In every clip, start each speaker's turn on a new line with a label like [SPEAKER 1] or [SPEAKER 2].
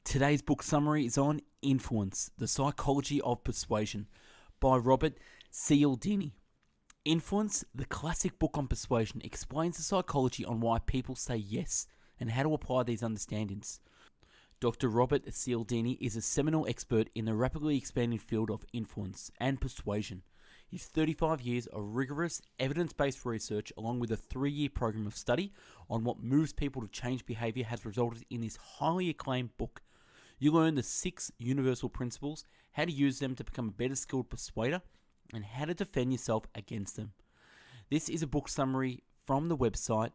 [SPEAKER 1] Today's book summary is on Influence, the Psychology of Persuasion by Robert Cialdini. Influence, the classic book on persuasion, explains the psychology on why people say yes and how to apply these understandings. Dr. Robert Cialdini is a seminal expert in the rapidly expanding field of influence and persuasion. His 35 years of rigorous, evidence-based research along with a 3-year program of study on what moves people to change behavior has resulted in this highly acclaimed book. You learn the 6 universal principles, how to use them to become a better skilled persuader, and how to defend yourself against them. This is a book summary from the website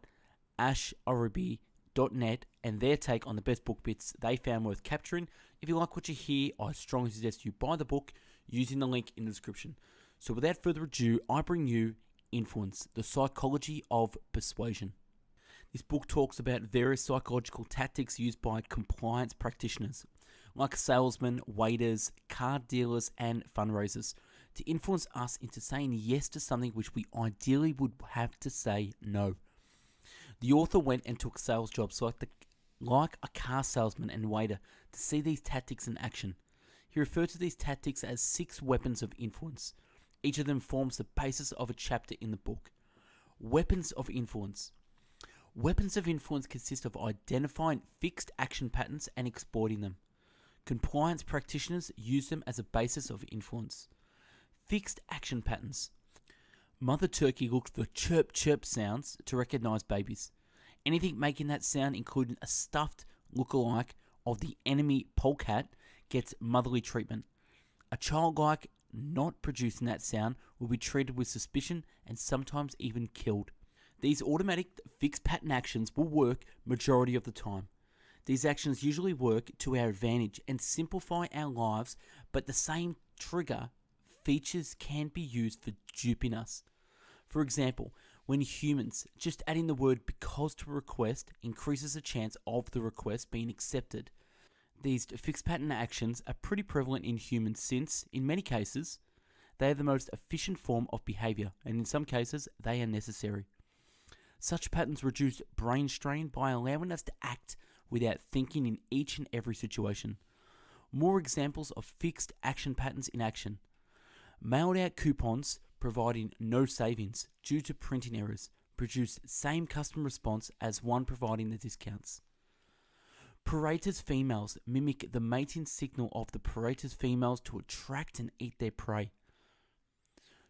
[SPEAKER 1] asharabi.net and their take on the best book bits they found worth capturing. If you like what you hear, I strongly suggest you buy the book using the link in the description. So without further ado, I bring you Influence, the Psychology of Persuasion. This book talks about various psychological tactics used by compliance practitioners, like salesmen, waiters, card dealers, and fundraisers, to influence us into saying yes to something which we ideally would have to say no. The author went and took sales jobs like a car salesman and waiter to see these tactics in action. He referred to these tactics as 6 weapons of influence. Each of them forms the basis of a chapter in the book. Weapons of influence. Weapons of influence consist of identifying fixed action patterns and exploiting them. Compliance practitioners use them as a basis of influence. Fixed action patterns. Mother Turkey looks for chirp chirp sounds to recognize babies. Anything making that sound, including a stuffed lookalike of the enemy polecat, gets motherly treatment. A childlike not producing that sound will be treated with suspicion and sometimes even killed. These automatic fixed pattern actions will work majority of the time. These actions usually work to our advantage and simplify our lives, but the same trigger features can be used for duping us. For example, when humans, just adding the word because to a request increases the chance of the request being accepted. These fixed pattern actions are pretty prevalent in humans since, in many cases, they are the most efficient form of behavior, and in some cases, they are necessary. Such patterns reduce brain strain by allowing us to act without thinking in each and every situation. More examples of fixed action patterns in action. Mailed out coupons providing no savings due to printing errors produce same customer response as one providing the discounts. Paretas females mimic the mating signal of the Paretas females to attract and eat their prey.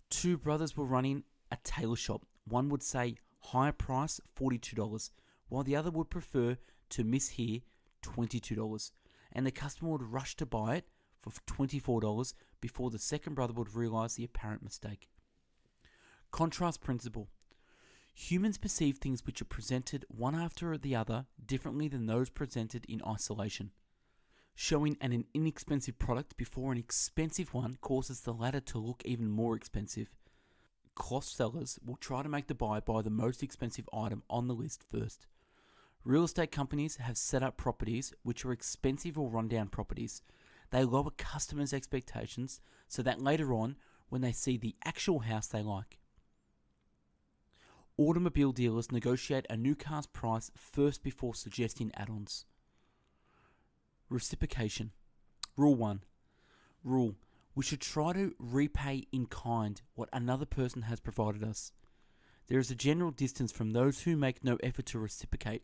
[SPEAKER 1] 2 brothers were running a tailor shop. One would say higher price $42, while the other would prefer to mishear $22, and the customer would rush to buy it for $24 before the second brother would realize the apparent mistake. Contrast principle. Humans perceive things which are presented one after the other differently than those presented in isolation. Showing an inexpensive product before an expensive one causes the latter to look even more expensive. Cost sellers will try to make the buyer buy the most expensive item on the list first. Real estate companies have set up properties which are expensive or rundown properties. They lower customers' expectations so that later on, when they see the actual house they like. Automobile dealers negotiate a new car's price first before suggesting add-ons. Reciprocation. Rule 1. Rule: we should try to repay in kind what another person has provided us. There is a general distance from those who make no effort to reciprocate.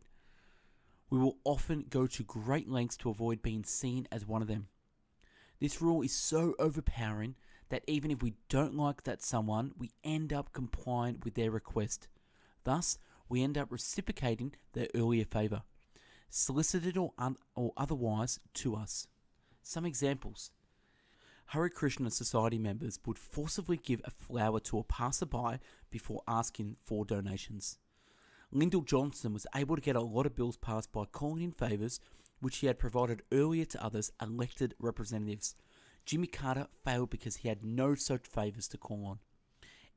[SPEAKER 1] We will often go to great lengths to avoid being seen as one of them. This rule is so overpowering that even if we don't like that someone, we end up complying with their request. Thus, we end up reciprocating their earlier favor, solicited or otherwise, to us. Some examples. Hare Krishna Society members would forcibly give a flower to a passerby before asking for donations. Lyndall Johnson was able to get a lot of bills passed by calling in favors which he had provided earlier to others elected representatives. Jimmy Carter failed because he had no such favors to call on.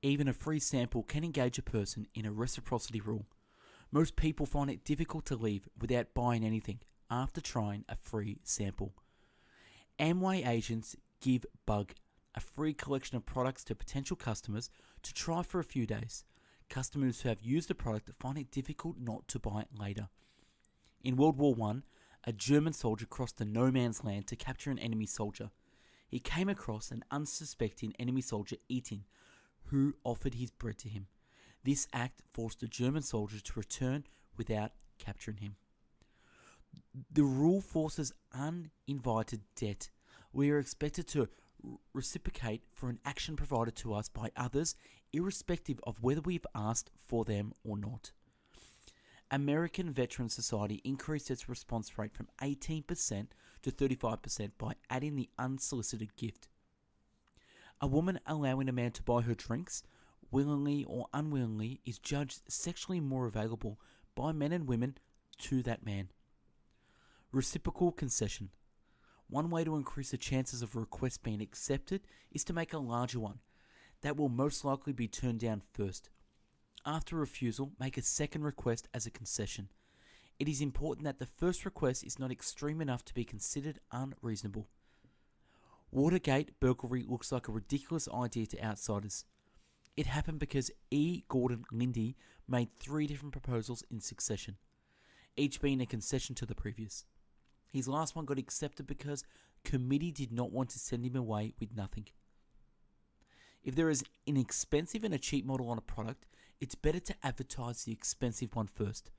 [SPEAKER 1] Even a free sample can engage a person in a reciprocity rule. Most people find it difficult to leave without buying anything after trying a free sample. Amway agents give Bug, a free collection of products to potential customers to try for a few days. Customers who have used the product find it difficult not to buy it later. In World War I, A German soldier crossed the no man's land to capture an enemy soldier. He came across an unsuspecting enemy soldier eating, who offered his bread to him. This act forced the German soldier to return without capturing him. The rule forces uninvited debt. We are expected to reciprocate for an action provided to us by others, irrespective of whether we've asked for them or not. American Veteran Society increased its response rate from 18% to 35% by adding the unsolicited gift. A woman allowing a man to buy her drinks, willingly or unwillingly, is judged sexually more available by men and women to that man. Reciprocal Concession. One way to increase the chances of a request being accepted is to make a larger one. That will most likely be turned down first. After refusal, make a second request as a concession. It is important that the first request is not extreme enough to be considered unreasonable. Watergate burglary looks like a ridiculous idea to outsiders. It happened because E. Gordon Liddy made 3 different proposals in succession, each being a concession to the previous. His last one got accepted because committee did not want to send him away with nothing. If there is an expensive and a cheap model on a product, it's better to advertise the expensive one first.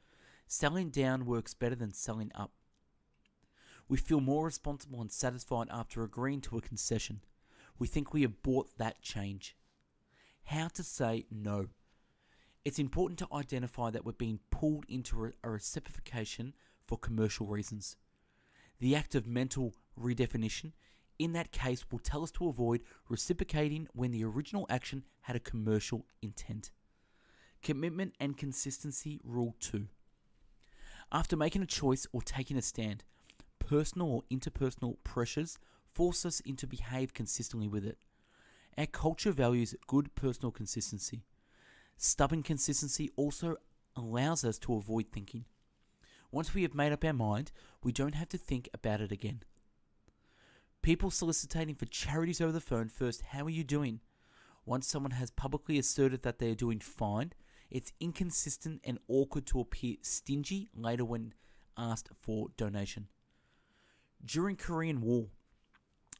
[SPEAKER 1] Selling down works better than selling up. We feel more responsible and satisfied after agreeing to a concession. We think we have bought that change. How to say no. It's important to identify that we're being pulled into a reciprocation for commercial reasons. The act of mental redefinition, in that case, will tell us to avoid reciprocating when the original action had a commercial intent. Commitment and Consistency Rule 2. After making a choice or taking a stand, personal or interpersonal pressures force us into behave consistently with it. Our culture values good personal consistency. Stubborn consistency also allows us to avoid thinking. Once we have made up our mind, we don't have to think about it again. People soliciting for charities over the phone first, how are you doing? Once someone has publicly asserted that they are doing fine, it's inconsistent and awkward to appear stingy later when asked for donation. During Korean War,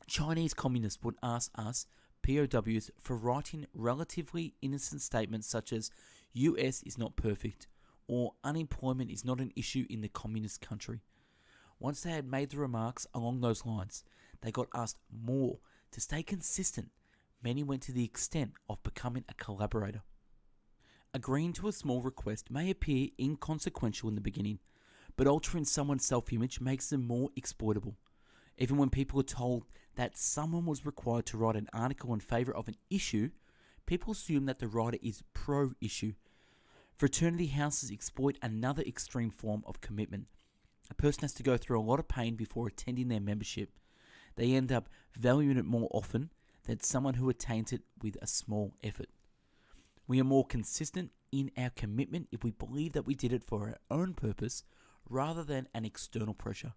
[SPEAKER 1] Chinese communists would ask us, POWs, for writing relatively innocent statements such as US is not perfect or unemployment is not an issue in the communist country. Once they had made the remarks along those lines, they got asked more. To stay consistent, many went to the extent of becoming a collaborator. Agreeing to a small request may appear inconsequential in the beginning, but altering someone's self-image makes them more exploitable. Even when people are told that someone was required to write an article in favour of an issue, people assume that the writer is pro-issue. Fraternity houses exploit another extreme form of commitment. A person has to go through a lot of pain before attending their membership. They end up valuing it more often than someone who attains it with a small effort. We are more consistent in our commitment if we believe that we did it for our own purpose rather than an external pressure.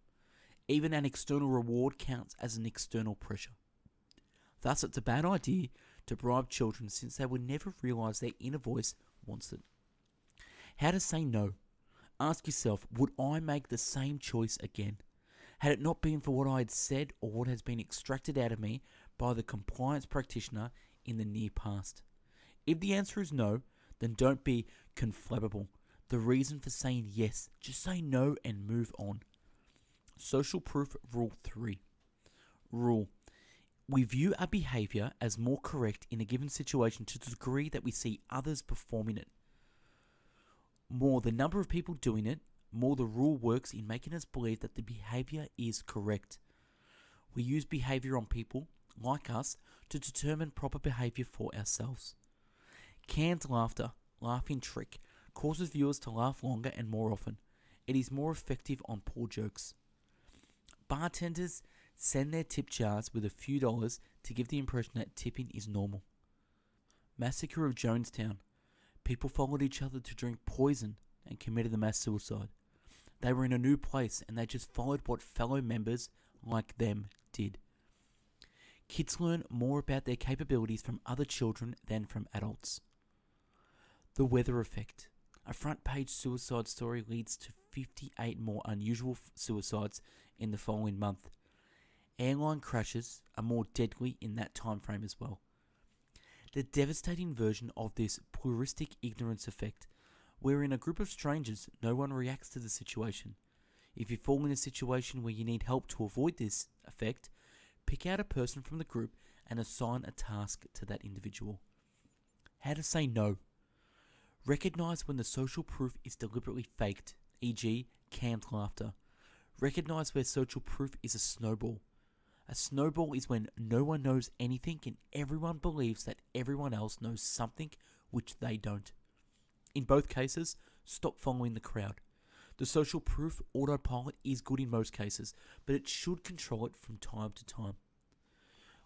[SPEAKER 1] Even an external reward counts as an external pressure. Thus, it's a bad idea to bribe children since they will never realize their inner voice wants it. How to say no. Ask yourself, would I make the same choice again? Had it not been for what I had said or what has been extracted out of me by the compliance practitioner in the near past? If the answer is no, then don't be conflammable. The reason for saying yes, just say no and move on. Social Proof Rule 3. Rule. We view our behavior as more correct in a given situation to the degree that we see others performing it. More the number of people doing it, more the rule works in making us believe that the behavior is correct. We use behavior on people, like us, to determine proper behavior for ourselves. Canned laughter, laughing trick, causes viewers to laugh longer and more often. It is more effective on poor jokes. Bartenders send their tip jars with a few dollars to give the impression that tipping is normal. Massacre of Jonestown. People followed each other to drink poison and committed the mass suicide. They were in a new place and they just followed what fellow members like them did. Kids learn more about their capabilities from other children than from adults. The weather effect. A front page suicide story leads to 58 more unusual suicides in the following month. Airline crashes are more deadly in that time frame as well. The devastating version of this pluralistic ignorance effect, where in a group of strangers no one reacts to the situation. If you fall in a situation where you need help to avoid this effect, pick out a person from the group and assign a task to that individual. How to say no. Recognize when the social proof is deliberately faked, e.g. canned laughter. Recognize where social proof is a snowball. A snowball is when no one knows anything and everyone believes that everyone else knows something which they don't. In both cases, stop following the crowd. The social proof autopilot is good in most cases, but it should control it from time to time.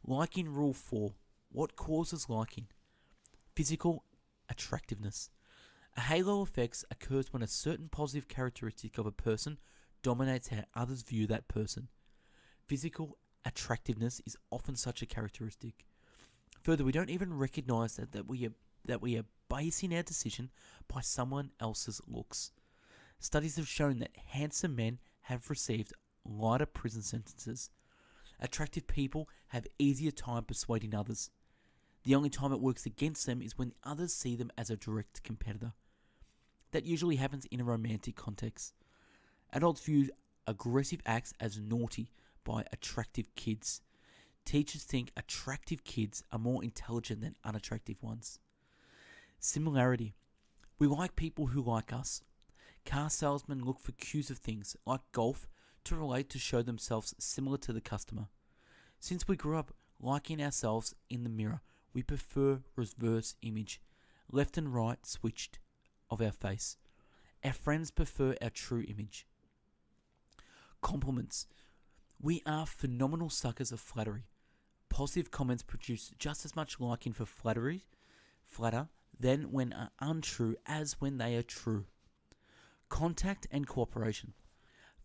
[SPEAKER 1] Liking Rule 4. What causes liking? Physical attractiveness. A halo effect occurs when a certain positive characteristic of a person dominates how others view that person. Physical attractiveness is often such a characteristic. Further, we don't even recognize that we are basing our decision by someone else's looks. Studies have shown that handsome men have received lighter prison sentences. Attractive people have easier time persuading others. The only time it works against them is when others see them as a direct competitor. That usually happens in a romantic context. Adults view aggressive acts as naughty by attractive kids. Teachers think attractive kids are more intelligent than unattractive ones. Similarity. We like people who like us. Car salesmen look for cues of things, like golf, to relate to show themselves similar to the customer. Since we grew up liking ourselves in the mirror, we prefer reverse image, left and right switched, of our face. Our friends prefer our true image. Compliments. We are phenomenal suckers of flattery. Positive comments produce just as much liking for flatter, than when are untrue as when they are true. Contact and cooperation.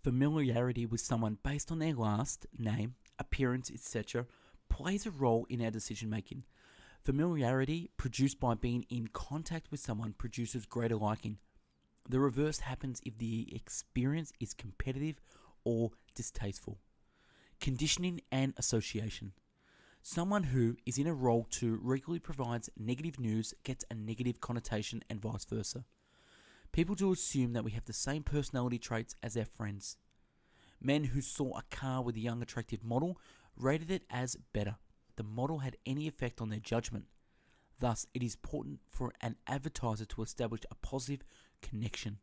[SPEAKER 1] Familiarity with someone based on their last name, appearance, etc. plays a role in our decision making. Familiarity produced by being in contact with someone produces greater liking. The reverse happens if the experience is competitive or distasteful. Conditioning and association. Someone who is in a role to regularly provides negative news gets a negative connotation and vice versa. People do assume that we have the same personality traits as our friends. Men who saw a car with a young attractive model rated it as better. The model had any effect on their judgment. Thus, it is important for an advertiser to establish a positive connection.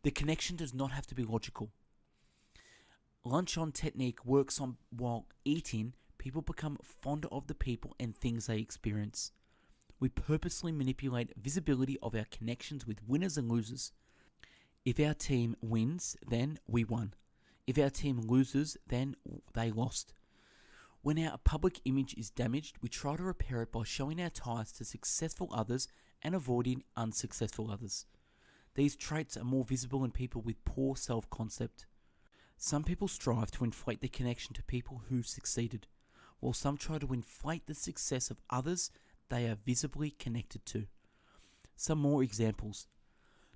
[SPEAKER 1] The connection does not have to be logical. Lunch-on technique works on while eating, people become fonder of the people and things they experience. We purposely manipulate visibility of our connections with winners and losers. If our team wins, then we won. If our team loses, then they lost. When our public image is damaged, we try to repair it by showing our ties to successful others and avoiding unsuccessful others. These traits are more visible in people with poor self-concept. Some people strive to inflate their connection to people who succeeded, while some try to inflate the success of others they are visibly connected to. Some more examples.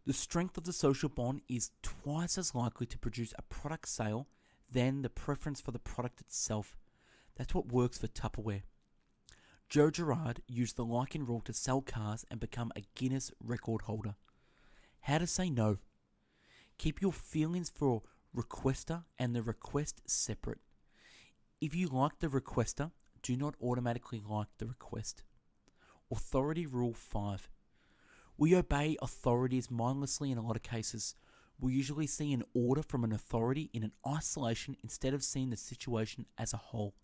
[SPEAKER 1] The strength of the social bond is twice as likely to produce a product sale than the preference for the product itself. That's what works for Tupperware. Joe Girard used the liking rule to sell cars and become a Guinness record holder. How to say no. Keep your feelings for requester and the request separate. If you like the requester, do not automatically like the request. Authority Rule 5. We obey authorities mindlessly in a lot of cases. We usually see an order from an authority in an isolation instead of seeing the situation as a whole.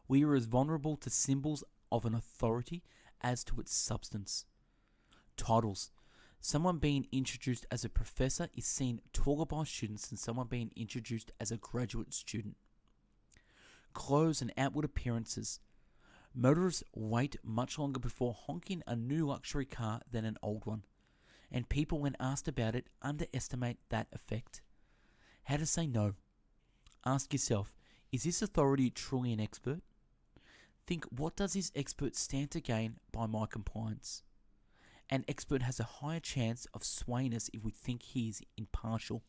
[SPEAKER 1] We are as vulnerable to symbols of an authority as to its substance. Titles. Someone being introduced as a professor is seen taller by students than someone being introduced as a graduate student. Clothes and outward appearances. Motorists wait much longer before honking a new luxury car than an old one, and people, when asked about it, underestimate that effect. How to say no. Ask yourself, is this authority truly an expert? Think, what does this expert stand to gain by my compliance? An expert has a higher chance of swaying us if we think he is impartial.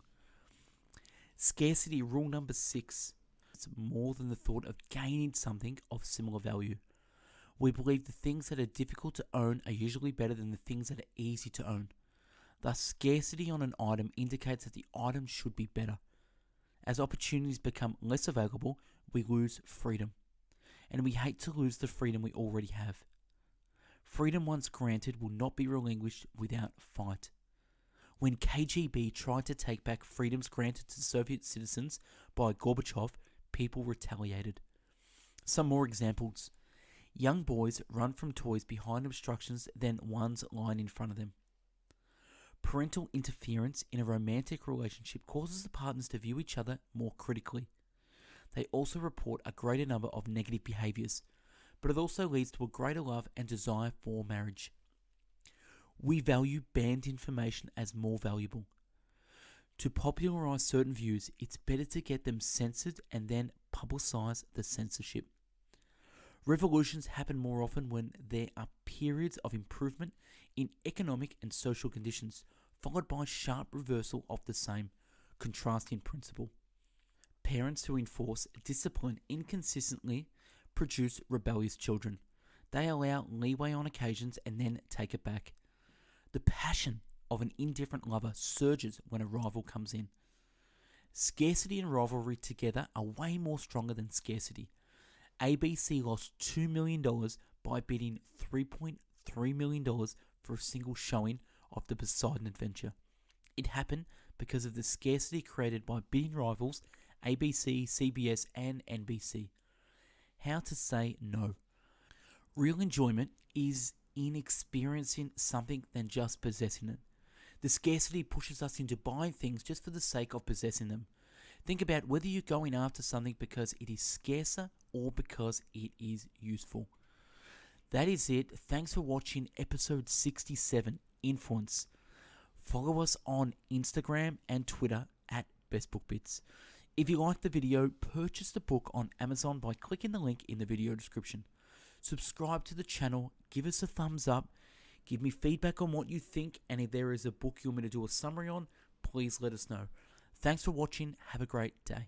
[SPEAKER 1] Scarcity rule number 6. It's more than the thought of gaining something of similar value. We believe the things that are difficult to own are usually better than the things that are easy to own. Thus, scarcity on an item indicates that the item should be better. As opportunities become less available, we lose freedom. And we hate to lose the freedom we already have. Freedom once granted will not be relinquished without fight. When KGB tried to take back freedoms granted to Soviet citizens by Gorbachev, people retaliated. Some more examples. Young boys run from toys behind obstructions than ones lying in front of them. Parental interference in a romantic relationship causes the partners to view each other more critically. They also report a greater number of negative behaviours, but it also leads to a greater love and desire for marriage. We value banned information as more valuable. To popularise certain views, it's better to get them censored and then publicise the censorship. Revolutions happen more often when there are periods of improvement in economic and social conditions, followed by sharp reversal of the same, contrasting principle. Parents who enforce discipline inconsistently produce rebellious children. They allow leeway on occasions and then take it back. The passion of an indifferent lover surges when a rival comes in. Scarcity and rivalry together are way more stronger than scarcity. ABC lost $2 million by bidding $3.3 million for a single showing of the Poseidon Adventure. It happened because of the scarcity created by bidding rivals ABC, CBS and NBC. How to say no. Real enjoyment is in experiencing something than just possessing it. The scarcity pushes us into buying things just for the sake of possessing them. Think about whether you're going after something because it is scarcer or because it is useful. That is it. Thanks for watching episode 67, Influence. Follow us on Instagram and Twitter at BestBookBits. If you liked the video, purchase the book on Amazon by clicking the link in the video description. Subscribe to the channel, give us a thumbs up, give me feedback on what you think, and if there is a book you want me to do a summary on, please let us know. Thanks for watching. Have a great day.